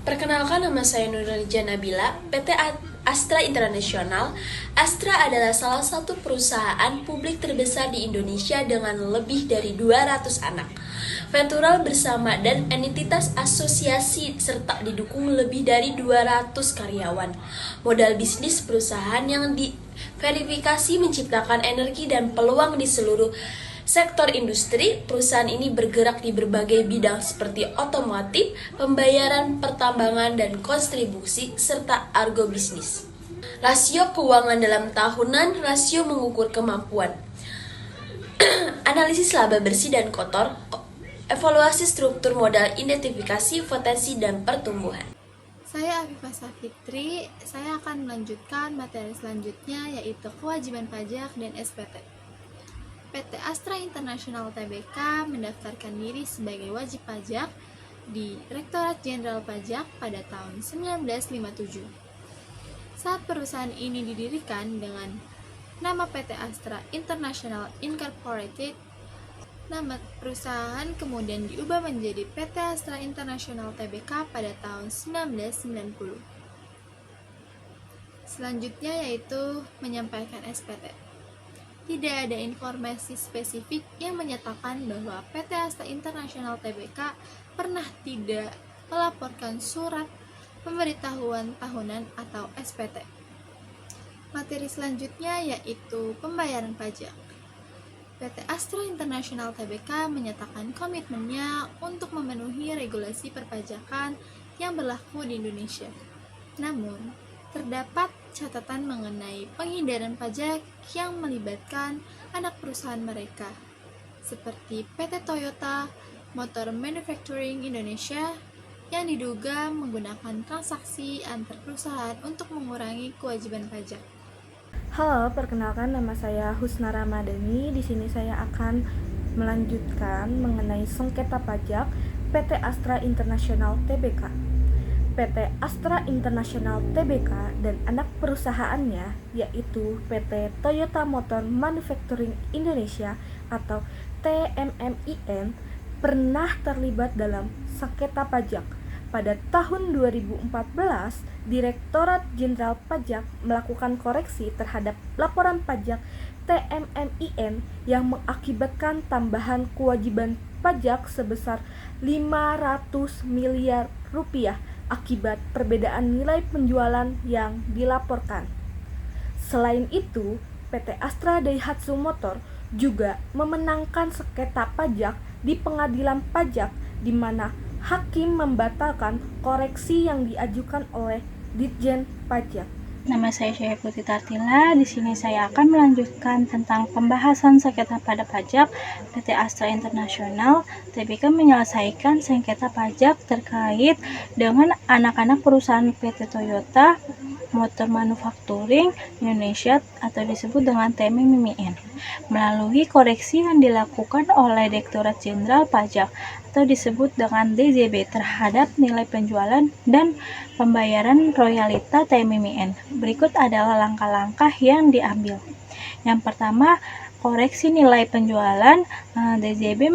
Perkenalkan, nama saya Nurulija Nabila, PT Astra International. Astra adalah salah satu perusahaan publik terbesar di Indonesia dengan lebih dari 200 anak ventural bersama dan entitas asosiasi serta didukung lebih dari 200 karyawan. Modal bisnis perusahaan yang diverifikasi menciptakan energi dan peluang di seluruh sektor industri. Perusahaan ini bergerak di berbagai bidang seperti otomotif, pembayaran, pertambangan, dan kontribusi, serta argo bisnis. Rasio keuangan dalam tahunan, rasio mengukur kemampuan analisis laba bersih dan kotor, evaluasi struktur modal, identifikasi potensi dan pertumbuhan. Saya Afifah Safitri, saya akan melanjutkan materi selanjutnya yaitu kewajiban pajak dan SPT. PT Astra International Tbk mendaftarkan diri sebagai wajib pajak di Direktorat Jenderal Pajak pada tahun 1957. Saat perusahaan ini didirikan dengan nama PT Astra International Incorporated, nama perusahaan kemudian diubah menjadi PT Astra International Tbk pada tahun 1990. Selanjutnya yaitu menyampaikan SPT. Tidak ada informasi spesifik yang menyatakan bahwa PT Astra International Tbk pernah tidak melaporkan surat pemberitahuan tahunan atau SPT. Materi selanjutnya yaitu pembayaran pajak. PT Astra International Tbk menyatakan komitmennya untuk memenuhi regulasi perpajakan yang berlaku di Indonesia. Namun, terdapat catatan mengenai penghindaran pajak yang melibatkan anak perusahaan mereka, seperti PT Toyota Motor Manufacturing Indonesia yang diduga menggunakan transaksi antar perusahaan untuk mengurangi kewajiban pajak. Halo, perkenalkan nama saya Husna Ramadhani. Di sini saya akan melanjutkan mengenai sengketa pajak PT Astra International Tbk. PT Astra International Tbk dan anak perusahaannya yaitu PT Toyota Motor Manufacturing Indonesia atau TMMIN pernah terlibat dalam sengketa pajak. Pada tahun 2014, Direktorat Jenderal Pajak melakukan koreksi terhadap laporan pajak TMMIN yang mengakibatkan tambahan kewajiban pajak sebesar 500 miliar rupiah akibat perbedaan nilai penjualan yang dilaporkan. Selain itu, PT Astra Daihatsu Motor juga memenangkan sengketa pajak di pengadilan pajak di mana hakim membatalkan koreksi yang diajukan oleh Ditjen Pajak. Nama saya Syahir Putri Tartila. Di sini saya akan melanjutkan tentang pembahasan sengketa pada pajak. PT Astra International Tbk menyelesaikan sengketa pajak terkait dengan anak-anak perusahaan PT Toyota Motor Manufacturing Indonesia atau disebut dengan TMMIN melalui koreksi yang dilakukan oleh Direktorat Jenderal Pajak atau disebut dengan DJB terhadap nilai penjualan dan pembayaran royalita TMMIN. Berikut adalah langkah-langkah yang diambil. Yang pertama, koreksi nilai penjualan. DJB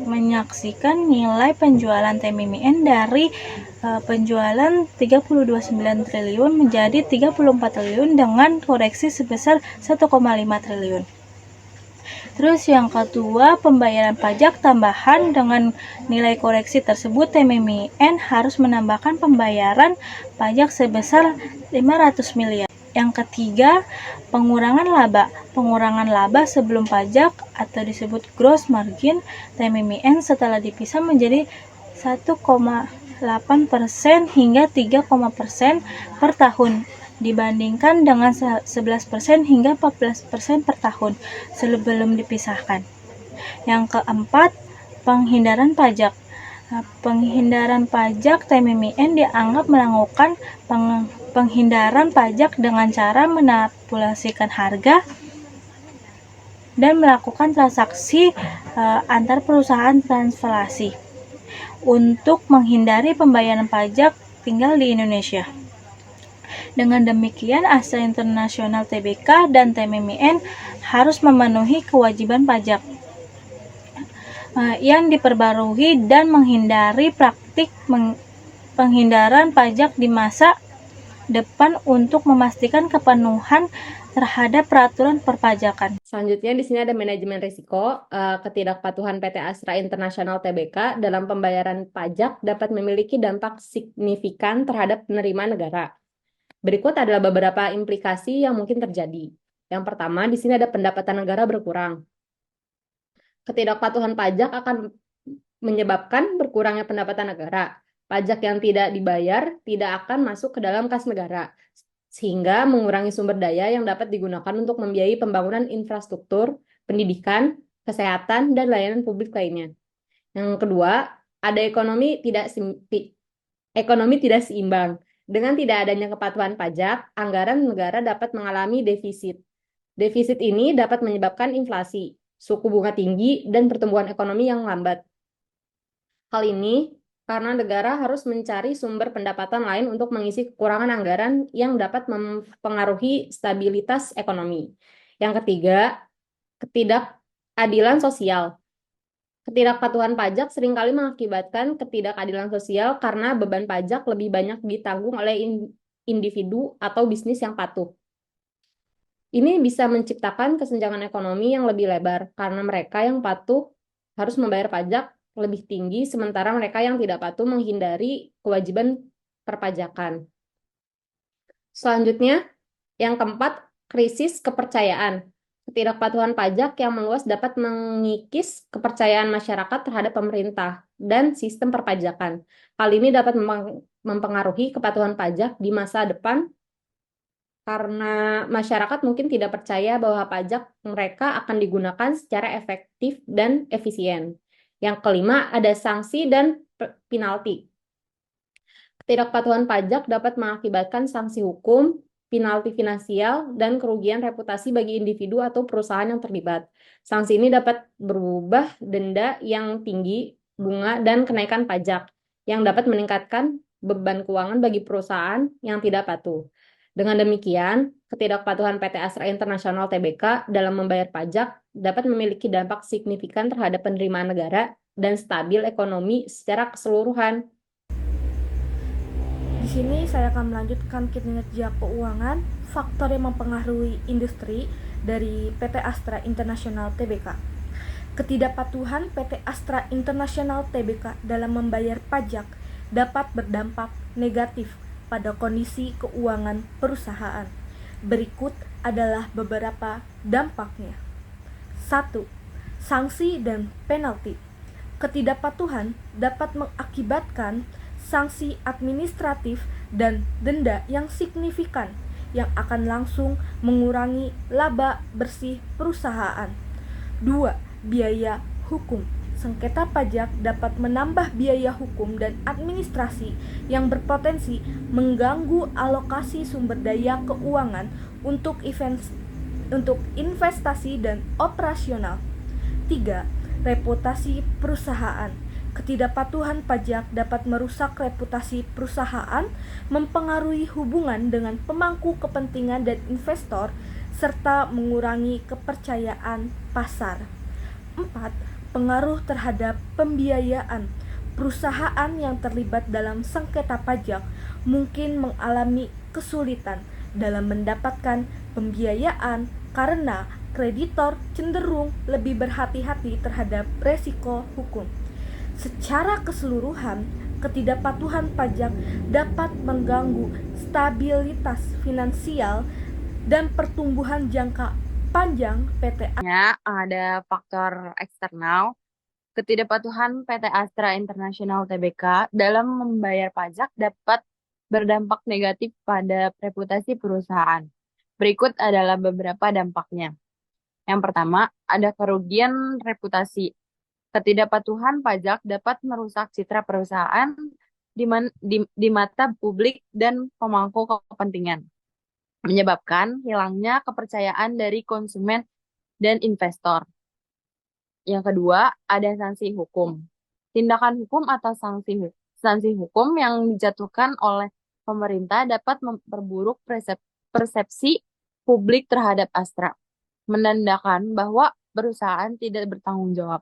menyaksikan nilai penjualan TMMIN dari penjualan 32,9 triliun menjadi 34 triliun dengan koreksi sebesar 1,5 triliun. Terus yang kedua, pembayaran pajak tambahan. Dengan nilai koreksi tersebut, TMMIN harus menambahkan pembayaran pajak sebesar 500 miliar. Yang ketiga, pengurangan laba. Pengurangan laba sebelum pajak atau disebut gross margin TMMIN setelah dipisah menjadi 1,8% hingga 3% per tahun dibandingkan dengan 11% hingga 14% per tahun sebelum dipisahkan. Yang keempat, penghindaran pajak. Penghindaran pajak TMMIN dianggap melakukan penghindaran pajak dengan cara manipulasikan harga dan melakukan transaksi antar perusahaan translasi untuk menghindari pembayaran pajak tinggal di Indonesia. Dengan demikian, Astra International Tbk dan TMMIN harus memenuhi kewajiban pajak yang diperbarui dan menghindari praktik penghindaran pajak di masa depan untuk memastikan kepenuhan terhadap peraturan perpajakan. Selanjutnya di sini ada manajemen risiko. Ketidakpatuhan PT Astra International Tbk dalam pembayaran pajak dapat memiliki dampak signifikan terhadap penerimaan negara. Berikut adalah beberapa implikasi yang mungkin terjadi. Yang pertama, di sini ada pendapatan negara berkurang. Ketidakpatuhan pajak akan menyebabkan berkurangnya pendapatan negara. Pajak yang tidak dibayar tidak akan masuk ke dalam kas negara, sehingga mengurangi sumber daya yang dapat digunakan untuk membiayai pembangunan infrastruktur, pendidikan, kesehatan, dan layanan publik lainnya. Yang kedua, ada ekonomi tidak seimbang. Dengan tidak adanya kepatuhan pajak, anggaran negara dapat mengalami defisit. Defisit ini dapat menyebabkan inflasi, suku bunga tinggi, dan pertumbuhan ekonomi yang lambat. Hal ini karena negara harus mencari sumber pendapatan lain untuk mengisi kekurangan anggaran yang dapat mempengaruhi stabilitas ekonomi. Yang ketiga, ketidakadilan sosial. Ketidakpatuhan pajak seringkali mengakibatkan ketidakadilan sosial karena beban pajak lebih banyak ditanggung oleh individu atau bisnis yang patuh. Ini bisa menciptakan kesenjangan ekonomi yang lebih lebar karena mereka yang patuh harus membayar pajak lebih tinggi, sementara mereka yang tidak patuh menghindari kewajiban perpajakan. Selanjutnya, yang keempat, krisis kepercayaan. Ketidakpatuhan pajak yang meluas dapat mengikis kepercayaan masyarakat terhadap pemerintah dan sistem perpajakan. Hal ini dapat mempengaruhi kepatuhan pajak di masa depan karena masyarakat mungkin tidak percaya bahwa pajak mereka akan digunakan secara efektif dan efisien. Yang kelima, ada sanksi dan penalti. Ketidakpatuhan pajak dapat mengakibatkan sanksi hukum, penalti finansial, dan kerugian reputasi bagi individu atau perusahaan yang terlibat. Sanksi ini dapat berubah denda yang tinggi, bunga, dan kenaikan pajak, yang dapat meningkatkan beban keuangan bagi perusahaan yang tidak patuh. Dengan demikian, ketidakpatuhan PT Astra International Tbk dalam membayar pajak dapat memiliki dampak signifikan terhadap penerimaan negara dan stabil ekonomi secara keseluruhan. Di sini saya akan melanjutkan kinerja keuangan, faktor yang mempengaruhi industri dari PT Astra International Tbk. Ketidakpatuhan PT Astra International Tbk dalam membayar pajak dapat berdampak negatif pada kondisi keuangan perusahaan. Berikut adalah beberapa dampaknya. 1. Sanksi dan penalti. Ketidakpatuhan dapat mengakibatkan sanksi administratif dan denda yang signifikan yang akan langsung mengurangi laba bersih perusahaan. 2. Biaya hukum. Sengketa pajak dapat menambah biaya hukum dan administrasi yang berpotensi mengganggu alokasi sumber daya keuangan untuk investasi dan operasional. 3. Reputasi perusahaan. Ketidakpatuhan pajak dapat merusak reputasi perusahaan, mempengaruhi hubungan dengan pemangku kepentingan dan investor, serta mengurangi kepercayaan pasar. 4. Pengaruh terhadap pembiayaan. Perusahaan yang terlibat dalam sengketa pajak mungkin mengalami kesulitan dalam mendapatkan pembiayaan karena kreditor cenderung lebih berhati-hati terhadap resiko hukum. Secara keseluruhan, ketidakpatuhan pajak dapat mengganggu stabilitas finansial dan pertumbuhan jangka panjang PT Ada faktor eksternal. Ketidakpatuhan PT Astra International Tbk dalam membayar pajak dapat berdampak negatif pada reputasi perusahaan. Berikut adalah beberapa dampaknya. Yang pertama, ada kerugian reputasi. Ketidakpatuhan pajak dapat merusak citra perusahaan di mata publik dan pemangku kepentingan, menyebabkan hilangnya kepercayaan dari konsumen dan investor. Yang kedua, ada sanksi hukum. Tindakan hukum atau sanksi hukum yang dijatuhkan oleh pemerintah dapat memperburuk persepsi publik terhadap Astra, menandakan bahwa perusahaan tidak bertanggung jawab.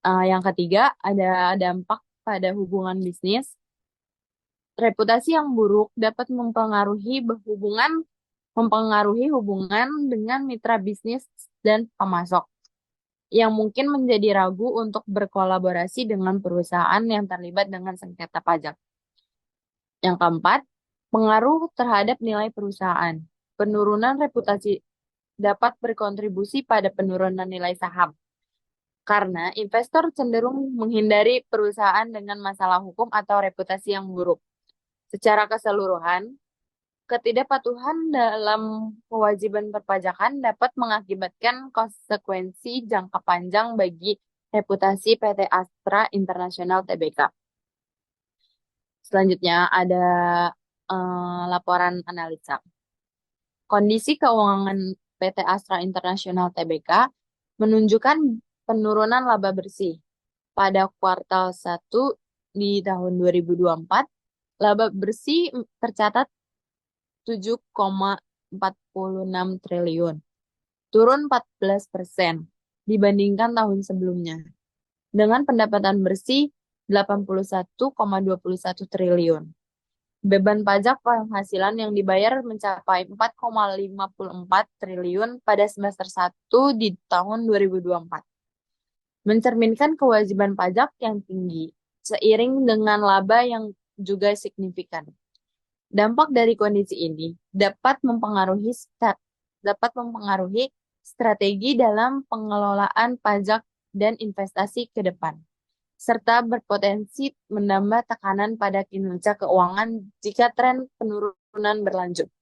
Yang ketiga, ada dampak pada hubungan bisnis. Reputasi yang buruk dapat mempengaruhi hubungan dengan mitra bisnis dan pemasok, yang mungkin menjadi ragu untuk berkolaborasi dengan perusahaan yang terlibat dengan sengketa pajak. Yang keempat, pengaruh terhadap nilai perusahaan. Penurunan reputasi dapat berkontribusi pada penurunan nilai saham, karena investor cenderung menghindari perusahaan dengan masalah hukum atau reputasi yang buruk. Secara keseluruhan, ketidakpatuhan dalam kewajiban perpajakan dapat mengakibatkan konsekuensi jangka panjang bagi reputasi PT Astra International Tbk. Selanjutnya ada laporan analisa. Kondisi keuangan PT Astra International Tbk menunjukkan penurunan laba bersih. Pada kuartal 1 di tahun 2024, laba bersih tercatat 7,46 triliun, turun 14% dibandingkan tahun sebelumnya, dengan pendapatan bersih 81,21 triliun. Beban pajak penghasilan yang dibayar mencapai 4,54 triliun pada semester 1 di tahun 2024, mencerminkan kewajiban pajak yang tinggi, seiring dengan laba yang juga signifikan. Dampak dari kondisi ini dapat mempengaruhi strategi dalam pengelolaan pajak dan investasi ke depan, serta berpotensi menambah tekanan pada kinerja keuangan jika tren penurunan berlanjut.